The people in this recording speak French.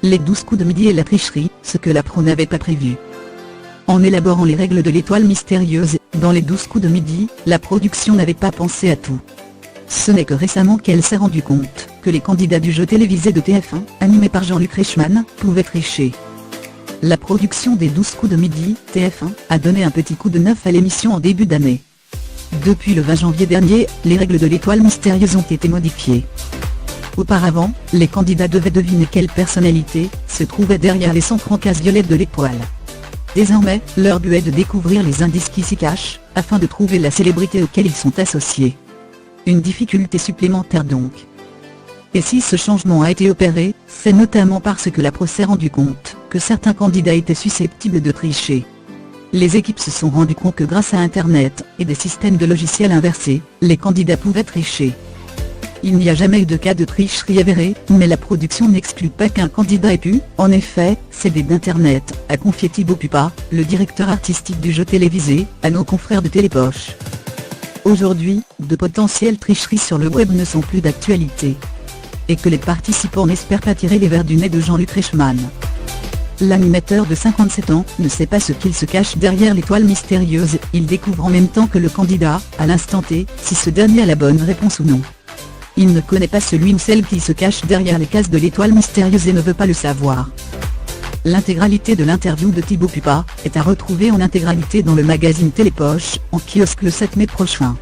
les 12 coups de midi et la tricherie, ce que la pro n'avait pas prévu. En élaborant les règles de l'étoile mystérieuse, dans les 12 coups de midi, la production n'avait pas pensé à tout. Ce n'est que récemment qu'elle s'est rendue compte que les candidats du jeu télévisé de TF1, animé par Jean-Luc Reichmann, pouvaient tricher. La production des 12 coups de midi, TF1, a donné un petit coup de neuf à l'émission en début d'année. Depuis le 20 janvier dernier, les règles de l'étoile mystérieuse ont été modifiées. Auparavant, les candidats devaient deviner quelle personnalité se trouvait derrière les 130 cases violettes de l'étoile. Désormais, leur but est de découvrir les indices qui s'y cachent, afin de trouver la célébrité auquel ils sont associés. Une difficulté supplémentaire donc. Et si ce changement a été opéré, c'est notamment parce que la pro s'est rendu compte que certains candidats étaient susceptibles de tricher. Les équipes se sont rendues compte que grâce à Internet et des systèmes de logiciels inversés, les candidats pouvaient tricher. Il n'y a jamais eu de cas de tricherie avérée, mais la production n'exclut pas qu'un candidat ait pu, en effet, s'aider d'Internet, a confié Thibaut Pupa, le directeur artistique du jeu télévisé, à nos confrères de Télépoche. Aujourd'hui, de potentielles tricheries sur le web ne sont plus d'actualité. Et que les participants n'espèrent pas tirer les vers du nez de Jean-Luc Reichmann. L'animateur de 57 ans ne sait pas ce qu'il se cache derrière l'étoile mystérieuse, il découvre en même temps que le candidat, à l'instant T, si ce dernier a la bonne réponse ou non. Il ne connaît pas celui ou celle qui se cache derrière les cases de l'étoile mystérieuse et ne veut pas le savoir. L'intégralité de l'interview de Thibaut Pupa est à retrouver en intégralité dans le magazine Télépoche, en kiosque le 7 mai prochain.